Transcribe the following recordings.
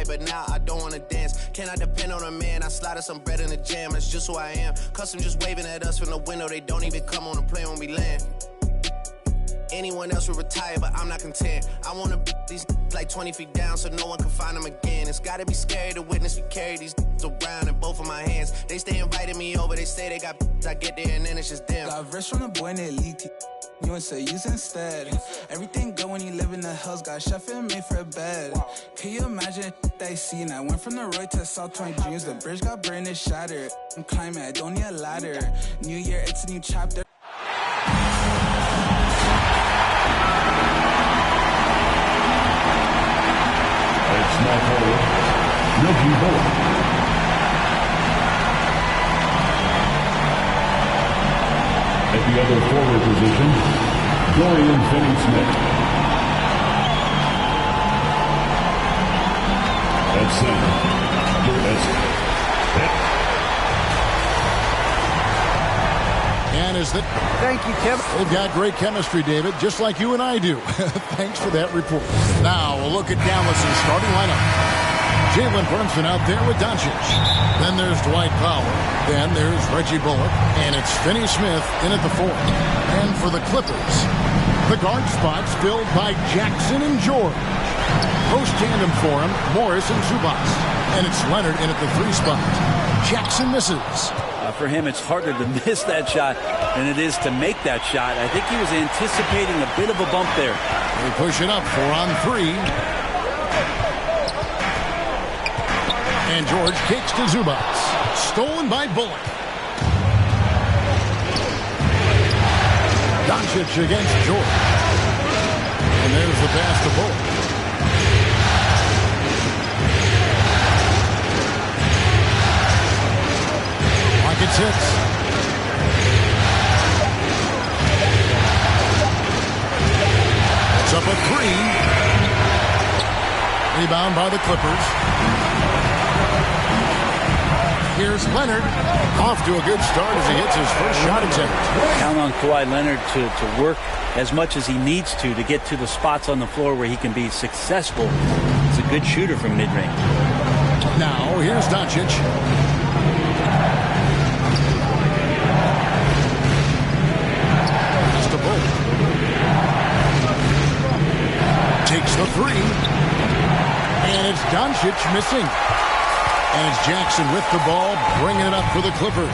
but now I don't wanna dance. Can I depend on a man? I slide some bread in the jam, that's just who I am. Custom just waving at us from the window, they don't even come on the plane when we land. Anyone else would retire, but I'm not content. I wanna these like 20 feet down so no one can find them again. It's gotta be scary to witness me carry these around in both of my hands. They stay inviting me over, they say they got I get there and then it's just them. Got rich from the boy and elite. You and say use instead. Everything good when you live in the hills. Got chef and made for a bed. Can you imagine they seen? I went from the Roy to South 20 dreams. The bridge got burned and shattered. I'm climbing, I don't need a ladder. New year, it's a new chapter. Small forward, Reggie Bullock. At the other forward position, Dorian Finney-Smith. At center, And is that? Thank you, Tim. They've got great chemistry, David, just like you and I do. Thanks for that report. Now a look at Dallas' starting lineup. Jalen Brunson out there with Doncic. Then there's Dwight Powell. Then there's Reggie Bullock. And it's Finney-Smith in at the fourth. And for the Clippers, the guard spots filled by Jackson and George. Post tandem for him, Morris and Zubac. And it's Leonard in at the three spot. Jackson misses. For him, it's harder to miss that shot than it is to make that shot. I think he was anticipating a bit of a bump there. They push it up 4-on-3. And George kicks to Zubac. Stolen by Bullock. Doncic against George. And there's the pass to Bullock. Rockets hits. It's up a three. Rebound by the Clippers. Here's Leonard. Off to a good start as he hits his first shot attempt. Count on Kawhi Leonard to work as much as he needs to get to the spots on the floor where he can be successful. He's a good shooter from mid-range. Now, here's Doncic. Just a ball. Takes the three. And it's Doncic missing. And it's Jackson with the ball, bringing it up for the Clippers.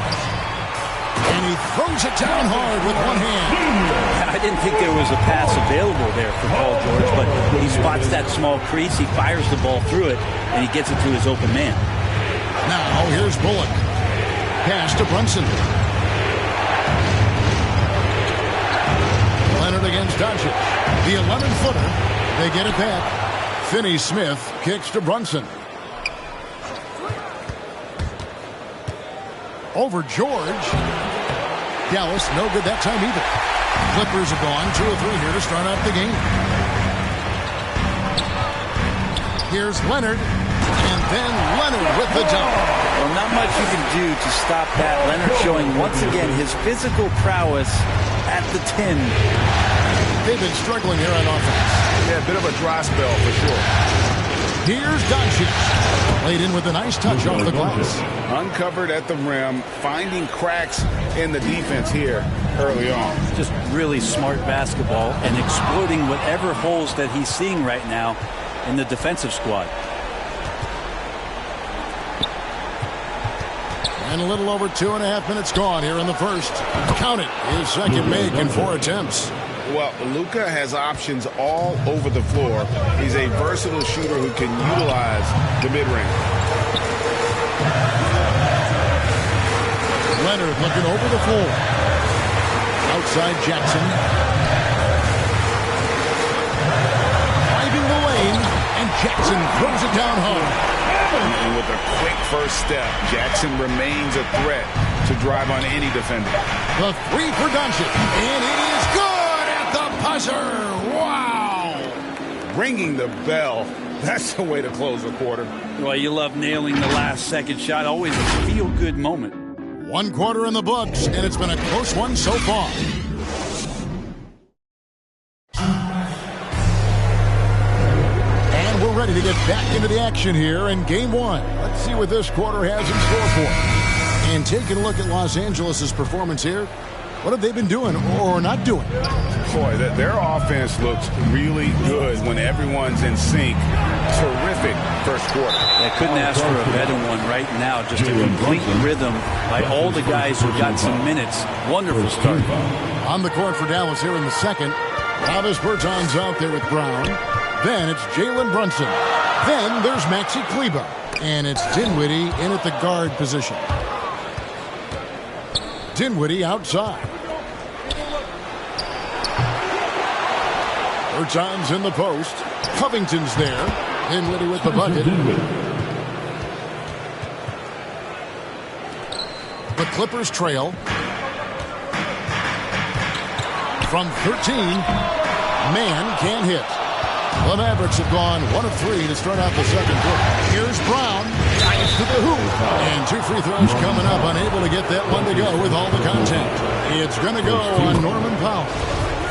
And he throws it down hard with one hand. I didn't think there was a pass available there for Paul George, but he spots that small crease, he fires the ball through it, and he gets it to his open man. Now, here's Bullock. Pass to Brunson. Leonard against Doncic. The 11-footer. They get it back. Finney-Smith kicks to Brunson. Over George. Dallas, no good that time either. Clippers have gone 2 of 3 here to start out the game. Here's Leonard. And then Leonard with the dunk. Well, not much you can do to stop that. Leonard showing once again his physical prowess at the 10. They've been struggling here on offense. Yeah, a bit of a dry spell for sure. Here's Doncic. Laid in with a nice touch off the glass. Uncovered at the rim, finding cracks in the defense here early on. Just really smart basketball and exploiting whatever holes that he's seeing right now in the defensive squad. And a little over 2.5 minutes gone here in the first. Count it. His second make in 4 attempts. Well, Luka has options all over the floor. He's a versatile shooter who can utilize the mid-range. Leonard looking over the floor. Outside Jackson. Driving the lane, and Jackson throws it down hard. And with a quick first step, Jackson remains a threat to drive on any defender. The three for Doncic, and it is good at the buzzer. Wow! Ringing the bell. That's the way to close a quarter. Well, you love nailing the last second shot. Always a feel-good moment. 1 quarter in the books, and it's been a close one so far. And we're ready ready to get back into the action here in Game 1. Let's see what this quarter has in store for them. And taking a look at Los Angeles' performance here, what have they been doing or not doing? Boy, their offense looks really good when everyone's in sync. Terrific first quarter. I couldn't ask for a better one right now. Just a complete rhythm by all the guys who got some minutes. Wonderful start. On the court for Dallas here in the second. Travis Bertans out there with Brown. Then it's Jalen Brunson. Then there's Maxi Kleber. And it's Dinwiddie in at the guard position. Dinwiddie outside. Bertans in the post. Covington's there. Dinwiddie with the bucket. The Clippers trail. From 13, man can't hit. The Mavericks have gone 1 of 3 to start out the second quarter. Here's Brown. Drives to the hoop. And 2 free throws coming up. Unable to get that one to go with all the contact. It's going to go on Norman Powell.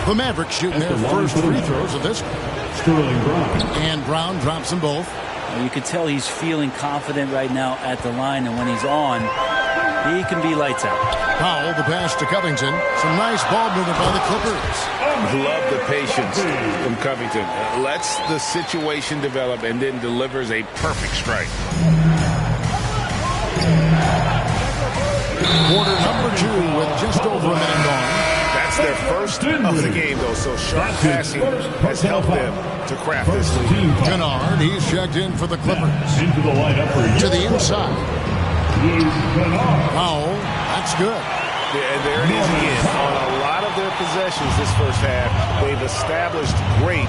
The Mavericks shooting their first free throws of this one. Sterling Brown. And Brown drops them both. You can tell he's feeling confident right now at the line, and when he's on, he can be lights out. Powell, the pass to Covington. Some nice ball movement by the Clippers. Love the patience from Covington. Lets the situation develop and then delivers a perfect strike. Quarter number 2 with just over a minute gone. That's their first of the game, though, so sharp passing has helped them to craft this lead. Kennard, he's checked in for the Clippers. Into the lineup for To the inside. Powell, that's good. Yeah, and there it is again. On a lot of their possessions this first half, they've established great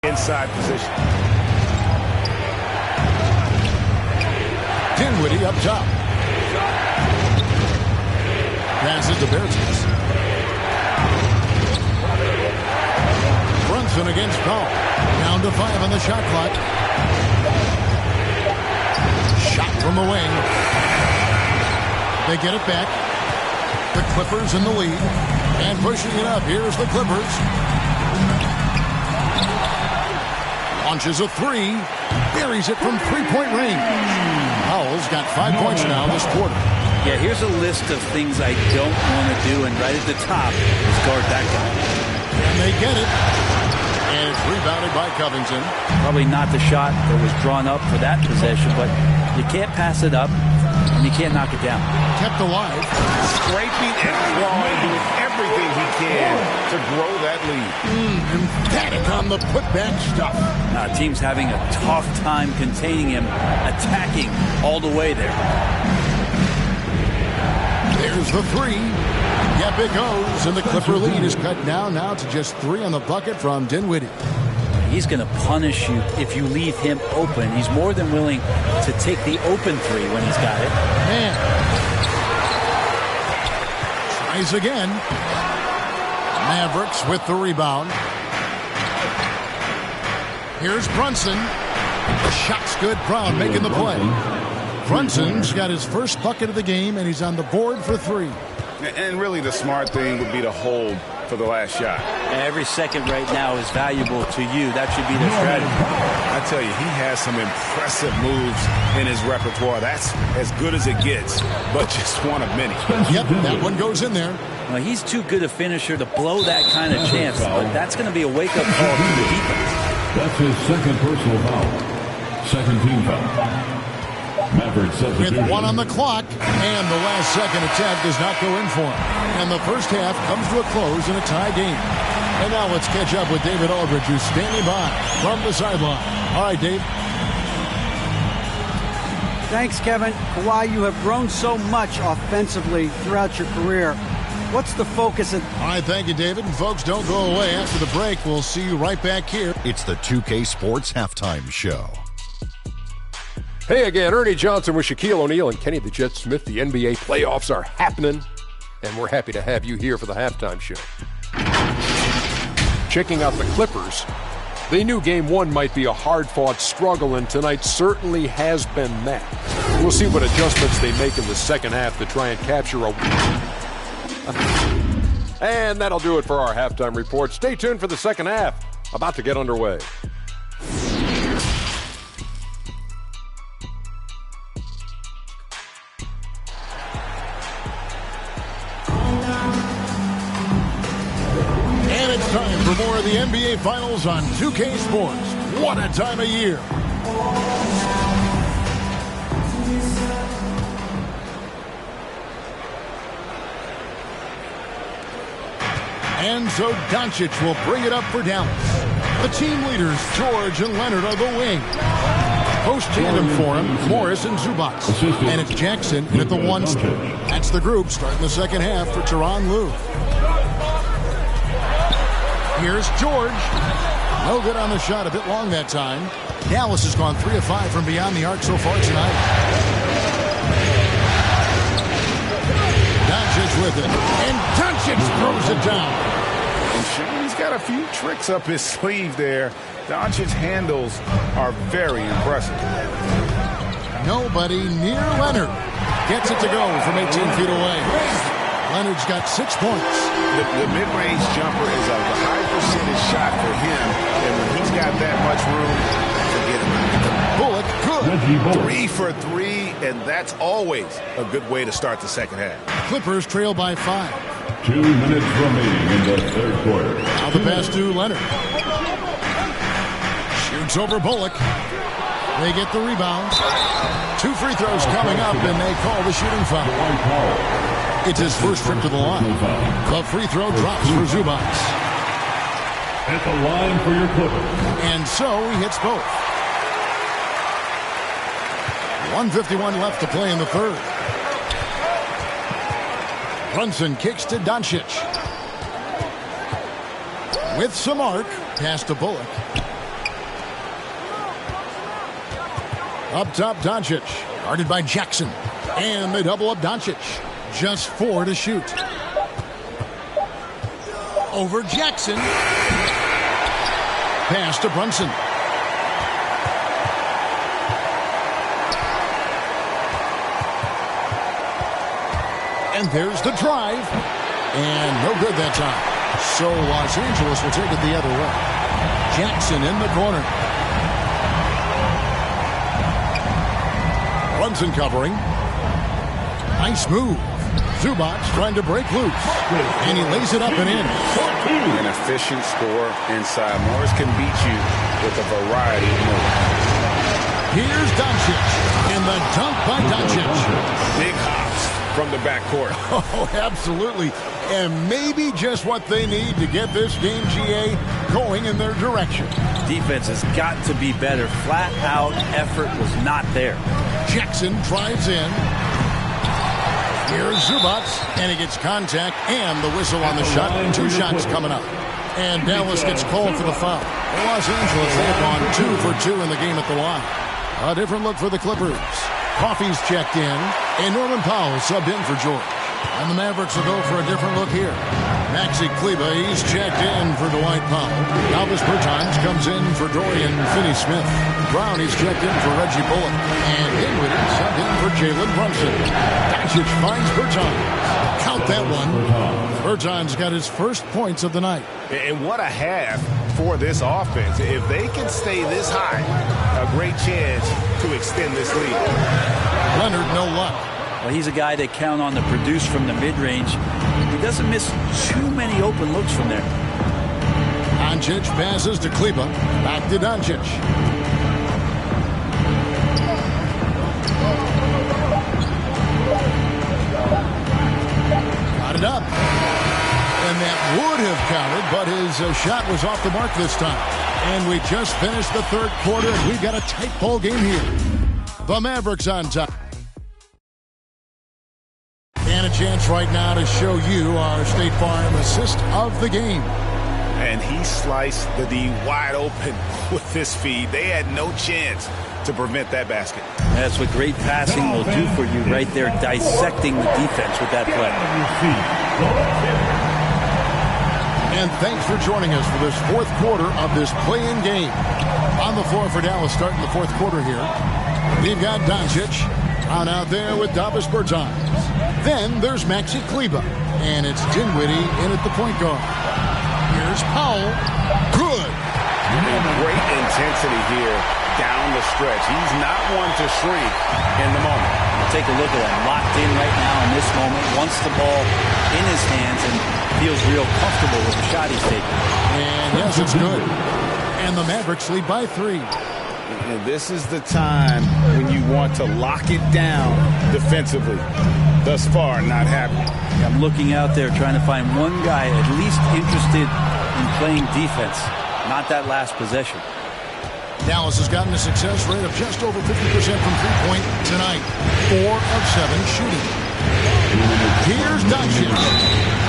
inside position. Dinwiddie up top. Passes to Bertans. Brunson against Powell. Down to 5 on the shot clock. Shot from the wing. They get it back. The Clippers in the lead. And pushing it up. Here's the Clippers. Launches a 3. Buries it from 3-point range. Powell's got 5 points now this quarter. Yeah, here's a list of things I don't want to do, and right at the top is guard that guy. And they get it. And it's rebounded by Covington. Probably not the shot that was drawn up for that possession, but you can't pass it up, and you can't knock it down. Kept alive. Scraping and clawing, doing everything he can to grow that lead. Emphatic on the putback stuff. Team's having a tough time containing him, attacking all the way there. There's the 3. Yep, it goes. And the Clipper lead is cut down now to just 3 on the bucket from Dinwiddie. He's going to punish you if you leave him open. He's more than willing to take the open 3 when he's got it. Man. Tries again. Mavericks with the rebound. Here's Brunson. The shot's good. Brown making the play. Brunson's got his first bucket of the game, and he's on the board for 3. And really the smart thing would be to hold for the last shot. Every second right now is valuable to you. That should be the strategy. I tell you, he has some impressive moves in his repertoire. That's as good as it gets, but just one of many. Yep, that one goes in there. Well, he's too good a finisher to blow that kind of chance, but that's going to be a wake-up call to the defense. That's his second personal foul. Second team foul. Mavericks substitution. With 1 on the clock, and the last second attempt does not go in for him. And the first half comes to a close in a tie game. And now let's catch up with David Aldridge, who's standing by from the sideline. All right, Dave. Thanks, Kevin. Kawhi, you have grown so much offensively throughout your career. What's the focus? All right, thank you, David. And folks, don't go away. After the break, we'll see you right back here. It's the 2K Sports Halftime Show. Hey again, Ernie Johnson with Shaquille O'Neal and Kenny the Jet Smith. The NBA playoffs are happening, and we're happy to have you here for the halftime show. Checking out the Clippers They knew Game 1 might be a hard-fought struggle, and tonight certainly has been that. We'll see what adjustments they make in the second half to try and capture a... And that'll do it for our halftime report. Stay tuned for the second half. About to get underway. And it's time for more of the NBA Finals on 2K Sports. What a time of year. And so Doncic will bring it up for Dallas. The team leaders, George and Leonard, are the wing. Post tandem for him, Morris and Zubac. And it's Jackson in at the 1 spot. That's the group starting the second half for Tyronn Lue. Here's George. No good on the shot, a bit long that time. Dallas has gone 3 of 5 from beyond the arc so far tonight. Doncic with it. And Doncic throws it down. He's got a few tricks up his sleeve there. Doncic's handles are very impressive. Nobody near Leonard. Gets it to go from 18 feet away. Leonard's got 6 points. The mid-range jumper is a high percentage shot for him, and when he's got that much room, forget about it. Bullock, good. 3 for 3, and that's always a good way to start the second half. Clippers trail by 5. 2 minutes remaining in the third quarter. Now the pass to Leonard. Shoots over Bullock. They get the rebound. 2 free throws coming up, and they call the shooting foul. It's his first trip to the line. The free throw drops for Zubac. At the line for your Clippers. And so he hits both. 1:51 left to play in the third. Brunson kicks to Doncic. With some arc, pass to Bullock. Up top, Doncic. Guarded by Jackson. And they double up Doncic. Just 4 to shoot. Over Jackson. Pass to Brunson. And there's the drive. And no good that time. So Los Angeles will take it the other way. Jackson in the corner. Brunson covering. Nice move. Zubac trying to break loose. And he lays it up and in. An efficient score inside. Morris can beat you with a variety of moves. Here's Doncic. And the dunk by Doncic. Big hops from the backcourt. Oh, absolutely. And maybe just what they need to get this game, GA, going in their direction. Defense has got to be better. Flat out effort was not there. Jackson drives in. Here's Zubac, and he gets contact and the whistle on the shot. 2 shots coming up. And Dallas gets called for the foul. Los Angeles, they've gone 2 for 2 in the game at the line. A different look for the Clippers. Coffey's checked in, and Norman Powell subbed in for George. And the Mavericks will go for a different look here. Maxi Kleber, he's checked in for Dwight Powell. Albus Bertans comes in for Dorian Finney-Smith. Brown, he's checked in for Reggie Bullock. And Dinwiddie subbed in for Jalen Brunson. Doncic finds Bertans. Count that one. Bertans got his first points of the night. And what a half for this offense. If they can stay this high, a great chance to extend this lead. Leonard, no luck. Well, he's a guy they count on to produce from the mid-range. He doesn't miss too many open looks from there. Doncic passes to Kleber. Back to Doncic. Got it up. And that would have counted, but his shot was off the mark this time. And we just finished the third quarter, and we've got a tight ball game here. The Mavericks on top. And a chance right now to show you our State Farm assist of the game. And he sliced the D wide open with this feed. They had no chance to prevent that basket. That's what great passing will do for you right there, dissecting the defense with that play. And thanks for joining us for this fourth quarter of this play-in game. On the floor for Dallas starting the fourth quarter here. We've got Doncic out there with Davis Bertans. Then there's Maxi Kleber. And it's Dinwiddie in at the point guard. Here's Powell. Good. And great intensity here down the stretch. He's not one to shrink in the moment. Take a look at him. Locked in right now in this moment. Wants the ball in his hands and feels real comfortable with the shot he's taking. And yes, it's good. And the Mavericks lead by 3. And this is the time when you want to lock it down defensively. Thus far, not happening. I'm looking out there trying to find one guy at least interested in playing defense. Not that last possession. Dallas has gotten a success rate of just over 50% from three-point tonight. 4 of 7 shooting. Here's Doncic.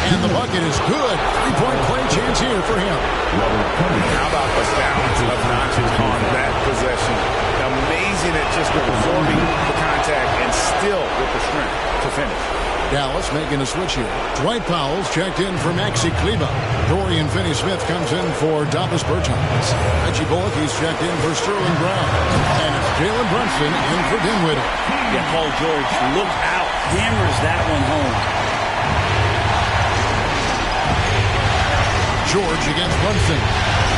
And the bucket is good. Three-point play chance here for him. How about the balance of Doncic on that possession? Amazing at just absorbing the contact and still with the strength to finish. Dallas making a switch here. Dwight Powell's checked in for Maxi Kleber. Dorian Finney-Smith comes in for Davis Bertans. Reggie Bullock, he's checked in for Sterling Brown. And it's Jalen Brunson in for Dinwiddie. Yeah, Paul George, look out. Hammers that one home. George against Brunson.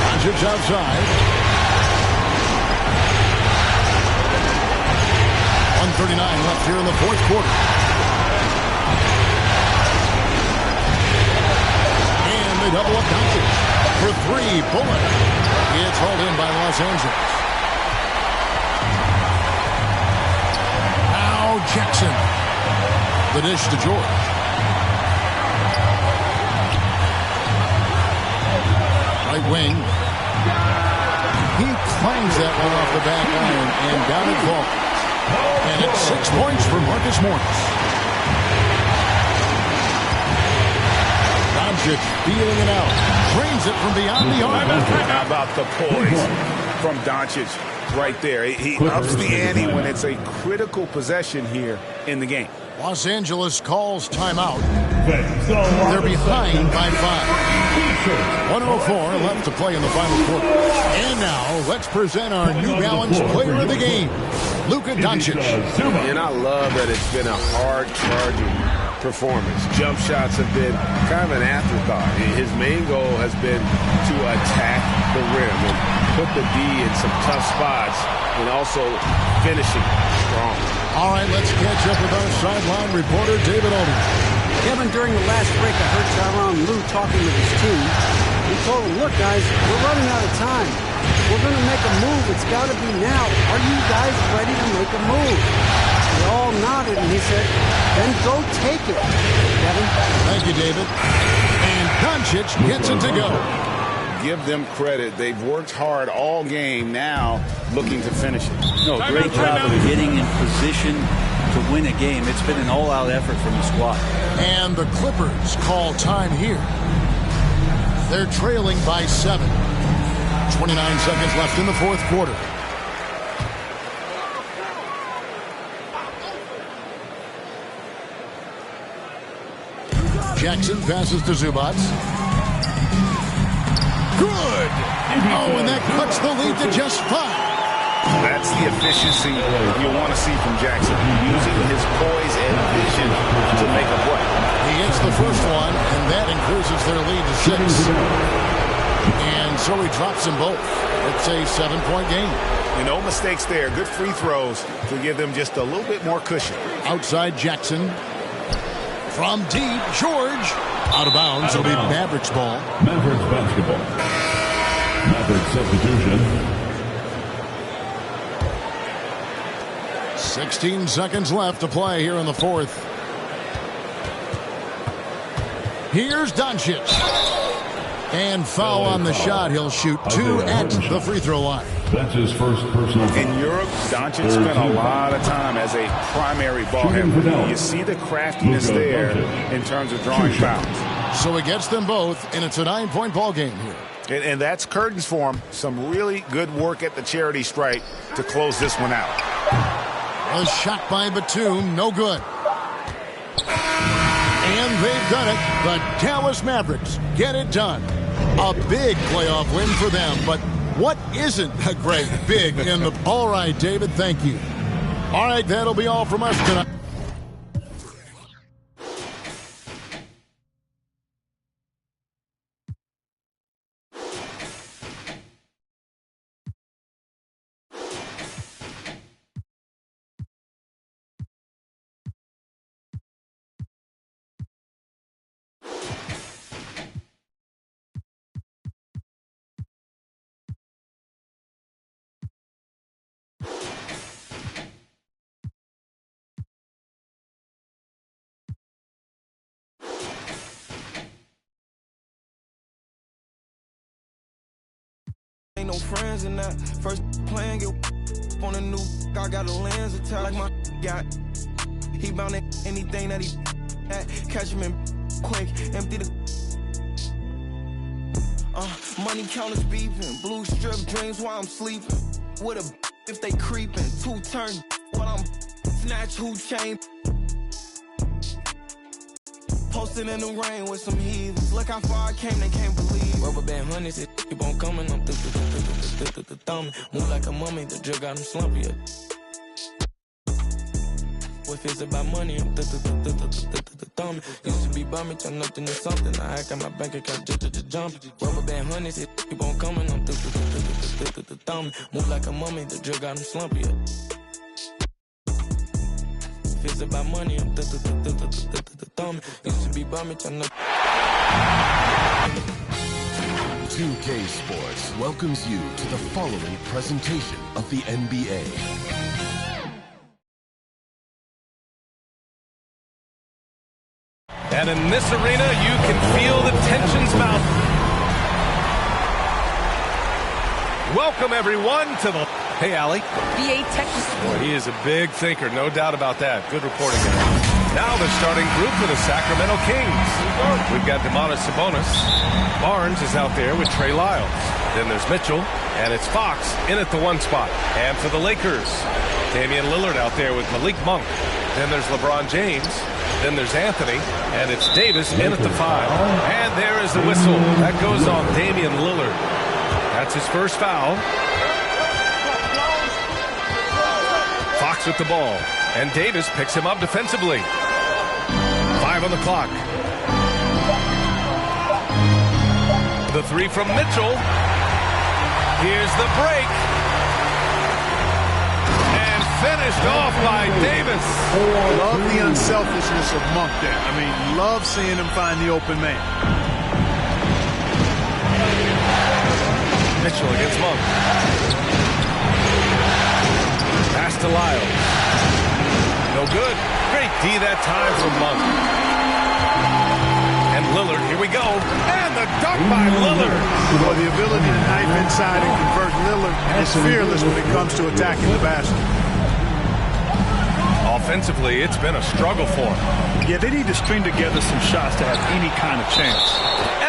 Doncic outside. 1:39 left here in the fourth quarter. And they double up Doncic. For 3, Bullock. It's hauled in by Los Angeles. Now Jackson. The dish to George. Right wing. He clangs that one off the back iron and down it falls. And it's 6 points for Marcus Morris. Doncic feeling it out. Drains it from beyond the arc. How about the poise from Doncic right there? He ups the ante when it's a critical possession here in the game. Los Angeles calls timeout. They're behind by 5. 1:04 left to play in the final quarter. And now let's present our New Balance player of the game, Luka Doncic. And I love that it's been a hard-charging performance. Jump shots have been kind of an afterthought. His main goal has been to attack the rim and put the D in some tough spots and also finishing strong. All right, let's catch up with our sideline reporter, David Aldridge. Kevin, during the last break, I heard Tyronn Lue talking with his team. He told them, look, guys, we're running out of time. We're going to make a move. It's got to be now. Are you guys ready to make a move? They all nodded, and he said, then go take it, Kevin. Thank you, David. And Doncic gets it to go. Give them credit. They've worked hard all game, now looking to finish it. No, great job of getting in position to win a game. It's been an all-out effort from the squad. And the Clippers call time here. They're trailing by 7. 29 seconds left in the fourth quarter. Jackson passes to Zubac. Good! Oh, and that cuts the lead to just 5. That's the efficiency you want to see from Jackson. Using his poise and vision to make a play. He hits the first one, and that increases their lead to 6. And so he drops them both. It's a 7-point game. And no mistakes there. Good free throws to give them just a little bit more cushion. Outside Jackson. From deep, George. Out of bounds. It'll be Mavericks ball. Mavericks basketball. Mavericks substitution. 16 seconds left to play here in the fourth. Here's Doncic. And foul on the shot. He'll shoot 2 at the free throw line. That's his first personal foul. In Europe, Doncic spent a lot of time as a primary ball handler. You see the craftiness there in terms of drawing fouls. So he gets them both, and it's a 9-point ball game here. And that's curtains for him. Some really good work at the charity stripe to close this one out. A shot by Batum, no good. And they've done it. The Dallas Mavericks get it done. A big playoff win for them, but what isn't a great big in the... All right, David, thank you. All right, that'll be all from us tonight. Ain't no friends in that first playing, get on a new. I got a lens attack like my got. He bound it, anything that he at. Catch him in quick, empty the. Money counters beeping, blue strip dreams while I'm sleeping. With a if they creeping, 2 turn while I'm snatch who chain. Posted in the rain with some heathens. Look how far I came, they can't believe. Rubber band honeys, it keep on coming. I'm thumbing. Move like a mummy, the drug got him slumpy. If it's about money, I'm thumbing. Used to be bumming, turn up into something. I hack on my bank account, jump. Rubber band honeys, it keep on coming. I'm thumbing. Move like a mummy, the drug got him slumpy. If it's about money, I'm thumbing. Used to be bumming, turn up. 2K Sports welcomes you to the following presentation of the NBA. And in this arena, you can feel the tensions mount. Welcome, everyone, to the... Hey, Allie. BA Texas. Boy, he is a big thinker, no doubt about that. Good reporting there. Now the starting group for the Sacramento Kings. We've got Domantas Sabonis. Barnes is out there with Trey Lyles. Then there's Mitchell, and it's Fox in at the 1 spot. And for the Lakers, Damian Lillard out there with Malik Monk. Then there's LeBron James. Then there's Anthony, and it's Davis in at the 5. And there is the whistle. That goes on Damian Lillard. That's his first foul. Fox with the ball, and Davis picks him up defensively. 5 on the clock. The 3 from Mitchell. Here's the break. And finished off by Davis. Love the unselfishness of Monk there. I mean, love seeing him find the open man. Mitchell against Monk. Pass to Lyles. No good. Great D that time from Monk. And Lillard, here we go. And the dunk by Lillard. Well, the ability to knife inside and convert Lillard is fearless when it comes to attacking the basket. Offensively, it's been a struggle for him. Yeah, they need to string together some shots to have any kind of chance.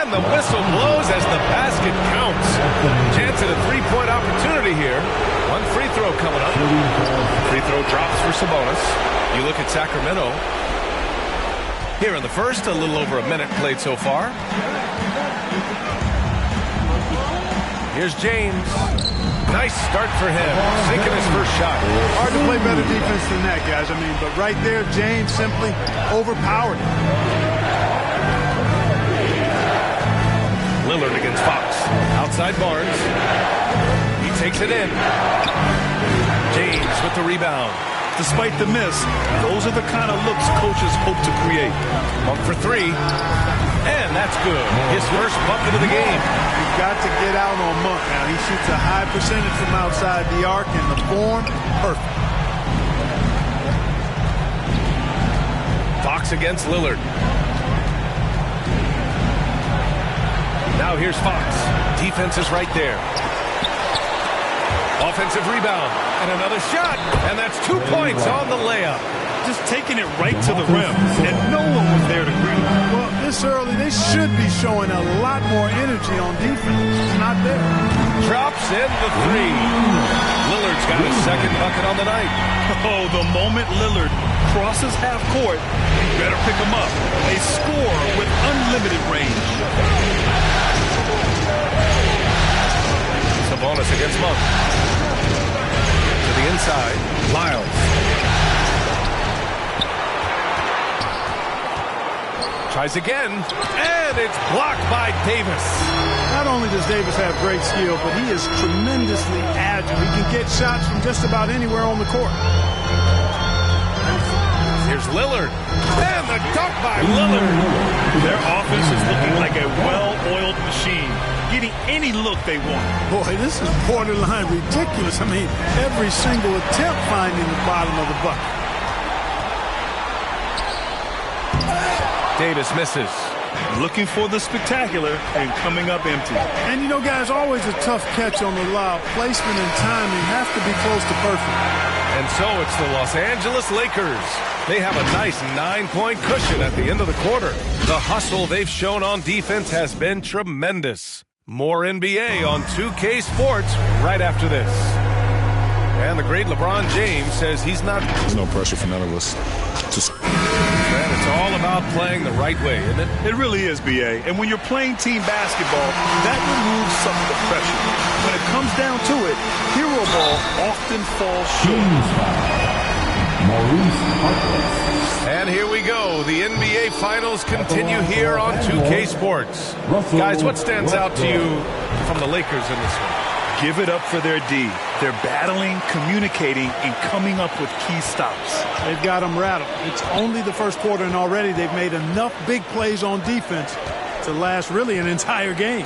And the whistle blows as the basket counts. Chance at a 3-point opportunity here. 1 free throw coming up. Free throw drops for Sabonis. You look at Sacramento. Here in the first, a little over a minute played so far. Here's James. Nice start for him. Sinking his first shot. Hard to play better defense than that, guys. I mean, but right there, James simply overpowered him. Lillard against Fox. Outside Barnes. He takes it in. James with the rebound. Despite the miss, those are the kind of looks coaches hope to create. Monk for 3. And that's good. His first bucket of the game. You've got to get out on Monk now. He shoots a high percentage from outside the arc, and the form, perfect. Fox against Lillard. Now here's Fox. Defense is right there. Offensive rebound. And another shot. And that's 2 points on the layup. Just taking it right to the rim. And no one was there to greet him. Well, this early, they should be showing a lot more energy on defense. It's not there. Drops in the 3. Lillard's got his second bucket on the night. Oh, the moment Lillard crosses half court, you better pick him up. They score with unlimited range. Sabonis against Monk. To the inside, Lyles. Tries again, and it's blocked by Davis. Not only does Davis have great skill, but he is tremendously agile. He can get shots from just about anywhere on the court. Here's Lillard, and the dunk by Lillard. Their offense is looking like a well-oiled machine, getting any look they want. Boy, this is borderline ridiculous. I mean, every single attempt finding the bottom of the bucket. Davis misses. Looking for the spectacular and coming up empty. And you know, guys, always a tough catch on the lob. Placement and timing have to be close to perfect. And so it's the Los Angeles Lakers. They have a nice 9-point cushion at the end of the quarter. The hustle they've shown on defense has been tremendous. More NBA on 2K Sports right after this. And the great LeBron James says he's not... There's no pressure for none of us. And it's all about playing the right way, isn't it? It really is, B.A. And when you're playing team basketball, that removes some of the pressure. When it comes down to it, hero ball often falls short. And here we go. The NBA Finals continue here on 2K Sports. Guys, what stands out to you from the Lakers in this one? Give it up for their D. They're battling, communicating, and coming up with key stops. They've got them rattled. It's only the first quarter, and already they've made enough big plays on defense to last really an entire game.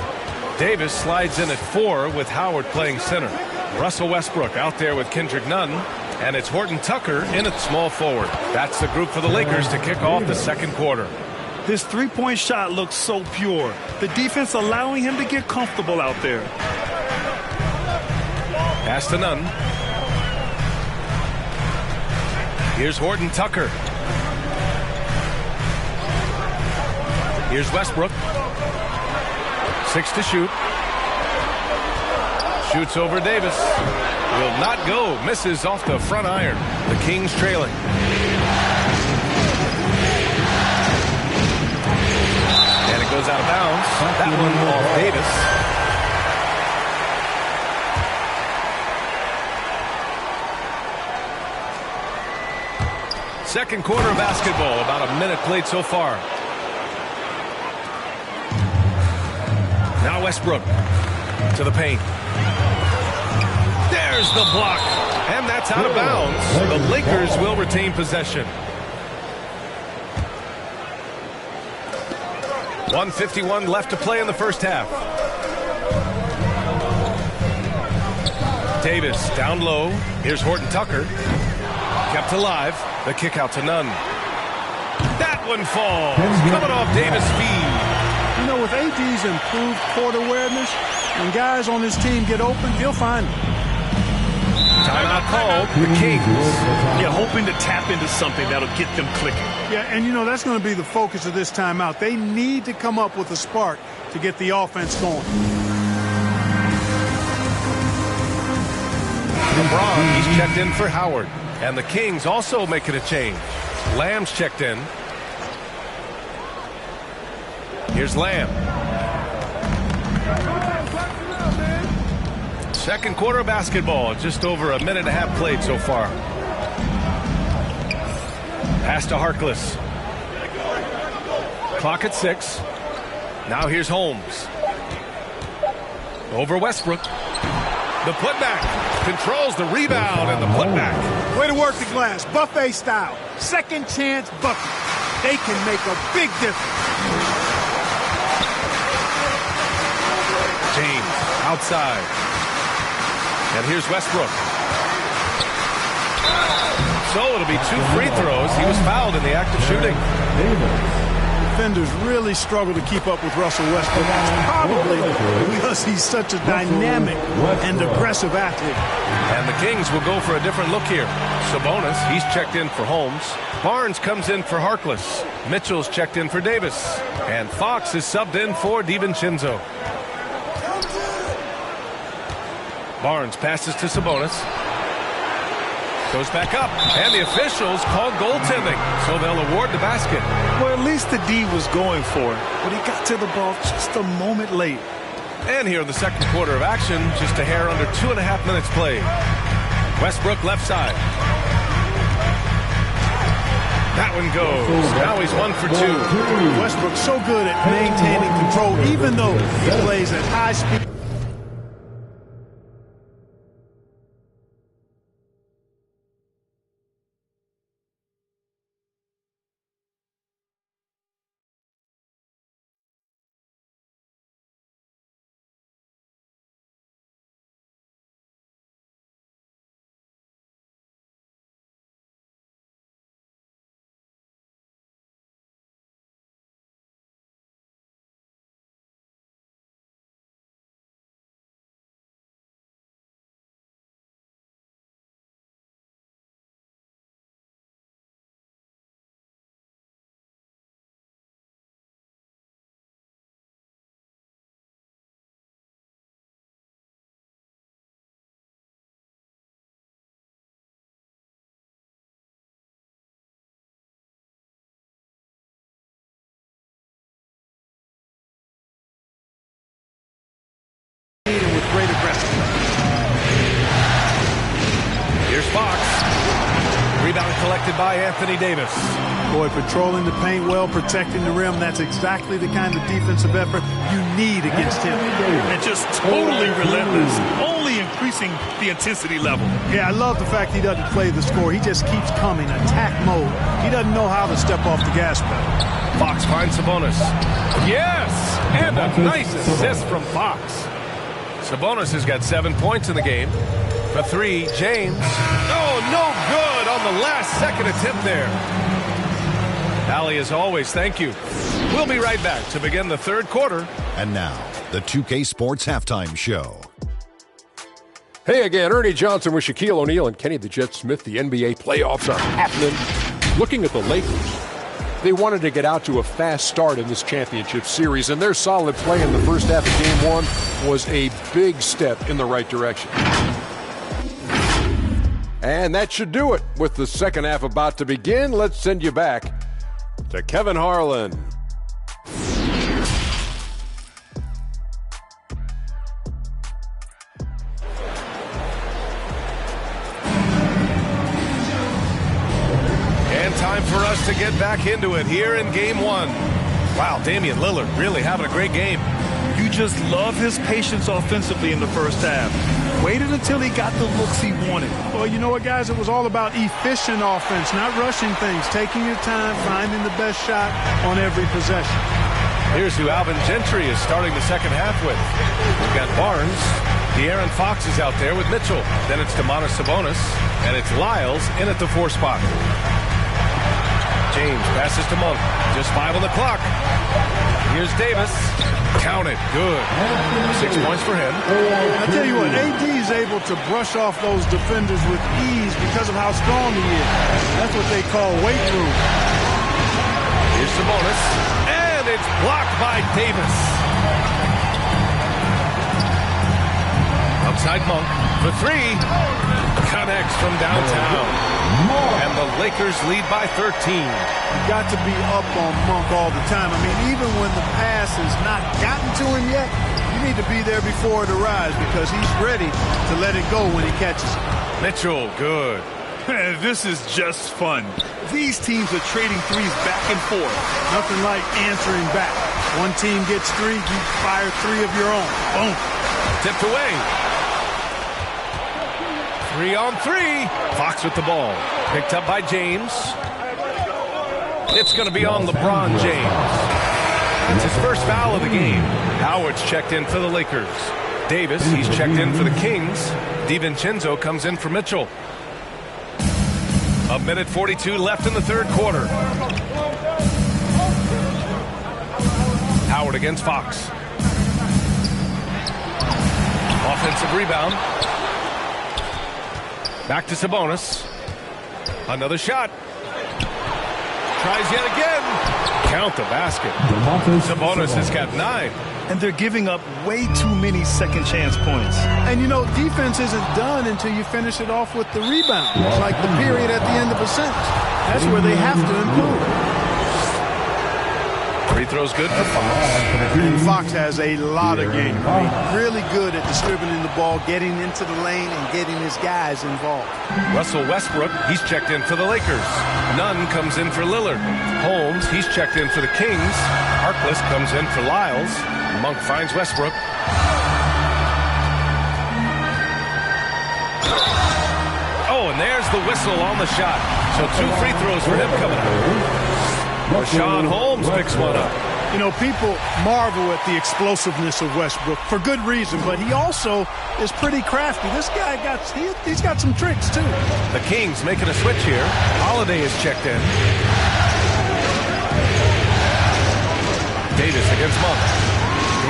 Davis slides in at 4 with Howard playing center. Russell Westbrook out there with Kendrick Nunn. And it's Horton Tucker in at small forward. That's the group for the Lakers to kick off the second quarter. His three-point shot looks so pure. The defense allowing him to get comfortable out there. Pass to Nunn. Here's Horton Tucker. Here's Westbrook. 6 to shoot. Shoots over Davis. Will not go. Misses off the front iron. The Kings trailing. And it goes out of bounds. That one off Davis. Second quarter of basketball. About a minute played so far. Now Westbrook to the paint. There's the block, and that's out of bounds. The Lakers will retain possession. 1:51 left to play in the first half. Davis down low. Here's Horton Tucker. Kept alive. The kick out to Nunn. That one falls. Coming off Davis' feed. You know, with AD's improved court awareness, when guys on his team get open, he'll find them. Timeout called. The Kings. Yeah, hoping to tap into something that'll get them clicking. Yeah, and you know, that's going to be the focus of this timeout. They need to come up with a spark to get the offense going. LeBron, he's checked in for Howard. And the Kings also making a change. Lamb's checked in. Here's Lamb. Second quarter of basketball. Just over a minute and a half played so far. Pass to Harkless. Clock at 6. Now here's Holmes. Over Westbrook. The putback. Controls the rebound and the putback. Way to work the glass. Buffet style. Second chance bucket. They can make a big difference. James outside. And here's Westbrook. So it'll be 2 free throws. He was fouled in the act of shooting. Defenders really struggle to keep up with Russell Westbrook. Probably because he's such a dynamic and aggressive athlete. And the Kings will go for a different look here. Sabonis, he's checked in for Holmes. Barnes comes in for Harkless. Mitchell's checked in for Davis. And Fox is subbed in for DiVincenzo. Barnes passes to Sabonis. Goes back up. And the officials called goaltending, so they'll award the basket. Well, at least the D was going for it, but he got to the ball just a moment late. And here in the second quarter of action, just a hair under 2.5 minutes played. Westbrook left side. That one goes. Now he's 1 for 2. Westbrook's so good at maintaining control, even though he plays at high speed. With great aggressiveness. Here's Fox. Rebound collected by Anthony Davis. Boy, patrolling the paint well, protecting the rim. That's exactly the kind of defensive effort you need against him. And just totally relentless, only increasing the intensity level. Yeah, I love the fact he doesn't play the score. He just keeps coming, attack mode. He doesn't know how to step off the gas pedal. Fox finds Sabonis. Yes! And a nice assist from Fox. Sabonis has got 7 points in the game. For 3, James. Oh, no good on the last second attempt there. Allie, as always, thank you. We'll be right back to begin the third quarter. And now, the 2K Sports Halftime Show. Hey again, Ernie Johnson with Shaquille O'Neal and Kenny the Jet Smith. The NBA playoffs are happening. Looking at the Lakers, they wanted to get out to a fast start in this championship series, and their solid play in the first half of Game 1 was a big step in the right direction. And that should do it. With the second half about to begin, let's send you back to Kevin Harlan. Time for us to get back into it here in Game 1. Wow, Damian Lillard really having a great game. You just love his patience offensively in the first half. Waited until he got the looks he wanted. Well, you know what, guys? It was all about efficient offense, not rushing things, taking your time, finding the best shot on every possession. Here's who Alvin Gentry is starting the second half with. We've got Barnes. De'Aaron Fox is out there with Mitchell. Then it's Domantas Sabonis. And it's Lyles in at the 4 spot. James passes to Monk. Just 5 on the clock. Here's Davis. Count it. Good. 6 points for him. I tell you what, AD is able to brush off those defenders with ease because of how strong he is. That's what they call weight room. Here's Sabonis. And it's blocked by Davis. Outside Monk for 3. Connects from downtown. And the Lakers lead by 13. You've got to be up on Monk all the time. I mean, even when the pass has not gotten to him yet, you need to be there before it arrives because he's ready to let it go when he catches it. Mitchell, good. This is just fun. These teams are trading threes back and forth. Nothing like answering back. One team gets 3, you fire 3 of your own. Boom. Tipped away. 3 on 3. Fox with the ball. Picked up by James. It's going to be on LeBron James. It's his first foul of the game. Howard's checked in for the Lakers. Davis, he's checked in for the Kings. DiVincenzo comes in for Mitchell. 1:42 left in the third quarter. Howard against Fox. Offensive rebound. Back to Sabonis. Another shot. Tries yet again. Count the basket. Sabonis has got 9. And they're giving up way too many second chance points. And you know, defense isn't done until you finish it off with the rebound. It's like the period at the end of a sentence. That's where they have to improve. Free throw's good for Fox. And Fox has a lot of game. I mean, really good at distributing the ball, getting into the lane, and getting his guys involved. Russell Westbrook, he's checked in for the Lakers. Nunn comes in for Lillard. Holmes, he's checked in for the Kings. Harkless comes in for Lyles. Monk finds Westbrook. Oh, and there's the whistle on the shot. So 2 free throws for him coming up. Rashawn Holmes picks one up. You know, people marvel at the explosiveness of Westbrook for good reason, but he also is pretty crafty. This guy he's got some tricks too. The Kings making a switch here. Holiday is checked in. Davis against Monk.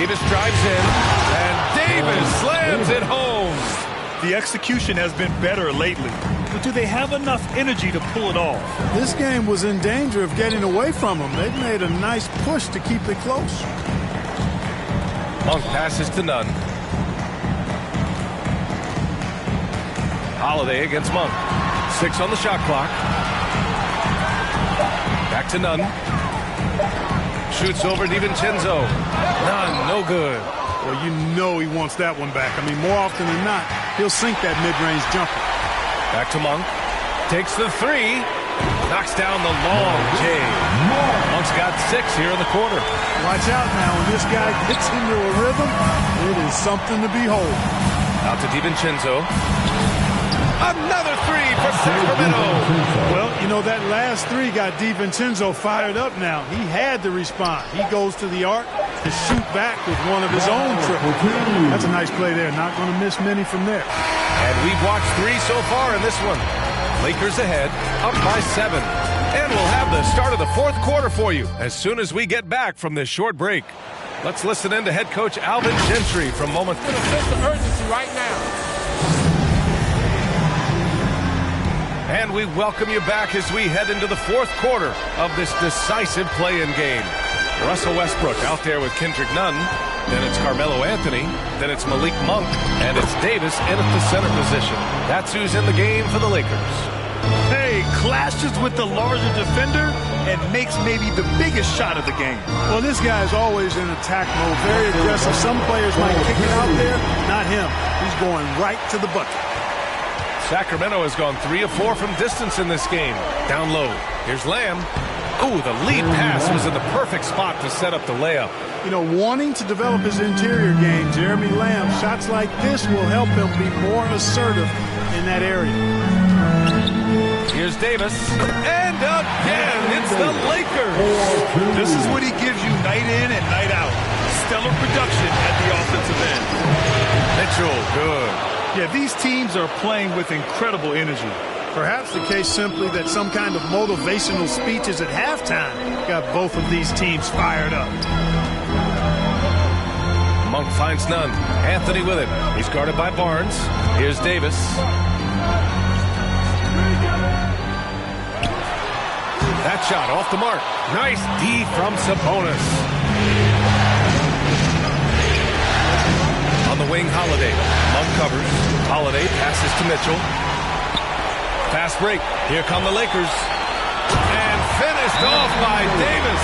Davis drives in, and Davis slams it home. The execution has been better lately, but do they have enough energy to pull it off? This game was in danger of getting away from them. They've made a nice push to keep it close. Monk passes to Nunn. Holiday against Monk. 6 on the shot clock. Back to Nunn. Shoots over DiVincenzo. Nunn, no good. Well, you know he wants that one back. I mean, more often than not, he'll sink that mid-range jumper. Back to Monk. Takes the 3. Knocks down the long J. Monk's got 6 here in the quarter. Watch out now. When this guy gets into a rhythm, it is something to behold. Out to DiVincenzo. Another 3 for Sacramento. Well, you know, that last 3 got DiVincenzo fired up now. He had to respond. He goes to the arc to shoot back with one of his own triples. That's a nice play there. Not going to miss many from there. And we've watched 3 so far in this one. Lakers ahead, up by 7. And we'll have the start of the 4th quarter for you as soon as we get back from this short break. Let's listen in to head coach Alvin Gentry from Moment. With a sense of urgency right now. And we welcome you back as we head into the 4th quarter of this decisive play-in game. Russell Westbrook out there with Kendrick Nunn. Then it's Carmelo Anthony. Then it's Malik Monk. And it's Davis in at the center position. That's who's in the game for the Lakers. Hey, clashes with the larger defender and makes maybe the biggest shot of the game. Well, this guy's always in attack mode, very aggressive. Some players might kick it out there. Not him. He's going right to the bucket. Sacramento has gone 3 of 4 from distance in this game. Down low. Here's Lamb. Ooh, the lead pass was in the perfect spot to set up the layup. You know, wanting to develop his interior game, Jeremy Lamb, shots like this will help him be more assertive in that area. Here's Davis. And again, it's the Lakers. This is what he gives you night in and night out. Stellar production at the offensive end. Mitchell, good. Yeah, these teams are playing with incredible energy. Perhaps the case simply that some kind of motivational speeches at halftime got both of these teams fired up. Monk finds Nunn. Anthony with it. He's guarded by Barnes. Here's Davis. That shot off the mark. Nice D from Sabonis. On the wing, Holiday. Monk covers. Holiday passes to Mitchell. Fast break. Here come the Lakers. And finished off by Davis.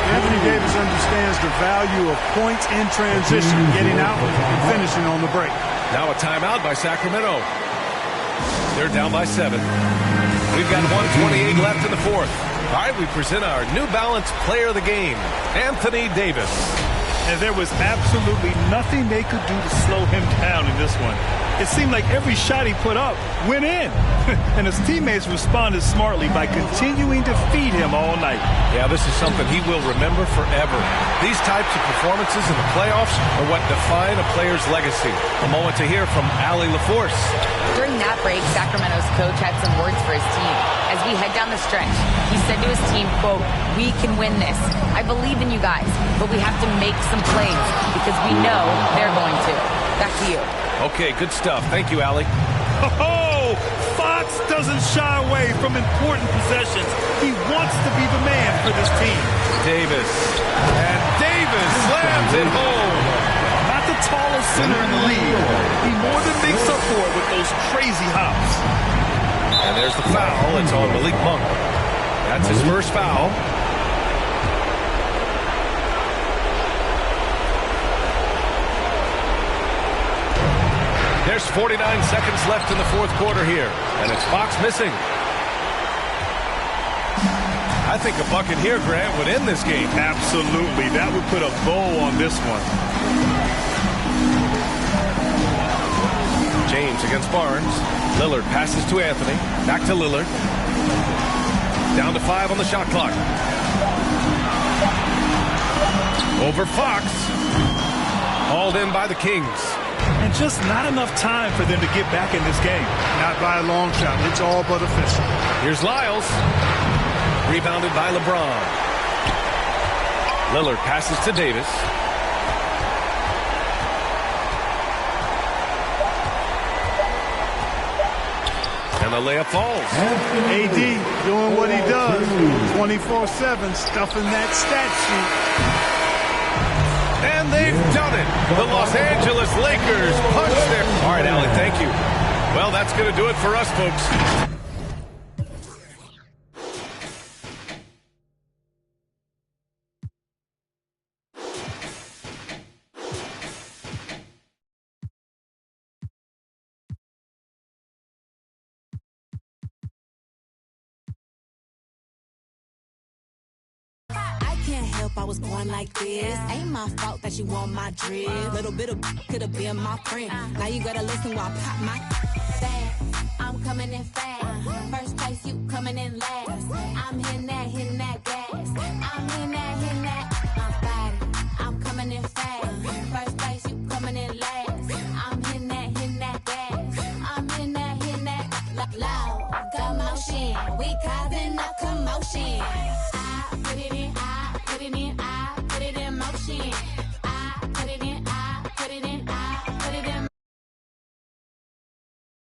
Anthony Davis understands the value of points in transition, getting out and finishing on the break. Now a timeout by Sacramento. They're down by 7. We've got 1:28 left in the 4th. All right, we present our New Balance player of the game, Anthony Davis. And there was absolutely nothing they could do to slow him down in this one. It seemed like every shot he put up went in. And his teammates responded smartly by continuing to feed him all night. Yeah, this is something he will remember forever. These types of performances in the playoffs are what define a player's legacy. A moment to hear from Allie LaForce. During that break, Sacramento's coach had some words for his team. As we head down the stretch, he said to his team, quote, "We can win this. I believe in you guys, but we have to make some plays because we know they're going to." Back to you. Okay, good stuff. Thank you, Allie. Oh, Fox doesn't shy away from important possessions. He wants to be the man for this team. Davis. And Davis slams it home. Not the tallest center in the league. He more than makes up for it with those crazy hops. And there's the foul. It's on Malik Monk. That's his first foul. There's 49 seconds left in the fourth quarter here, and it's Fox missing. I think a bucket here, Grant, would end this game. Absolutely. That would put a bow on this one. James against Barnes. Lillard passes to Anthony. Back to Lillard. Down to 5 on the shot clock. Over Fox. Hauled in by the Kings. And just not enough time for them to get back in this game. Not by a long shot. It's all but official. Here's Lyles. Rebounded by LeBron. Lillard passes to Davis. And the layup falls. AD doing what he does. 24/7, stuffing that stat sheet. And they've done it. The Los Angeles Lakers punch their... All right, Allie, thank you. Well, that's going to do it for us, folks. I was born like this. Ain't my fault that you want my drip. Little bit of could have been my friend. Now you gotta listen while I pop my fast. I'm coming in fast. First place, you coming in last. I'm hitting that gas. I'm hitting that, my body. I'm coming in fast. First place, you coming in last. I'm hitting that gas. I'm hitting that loud. Commotion. We causing a commotion.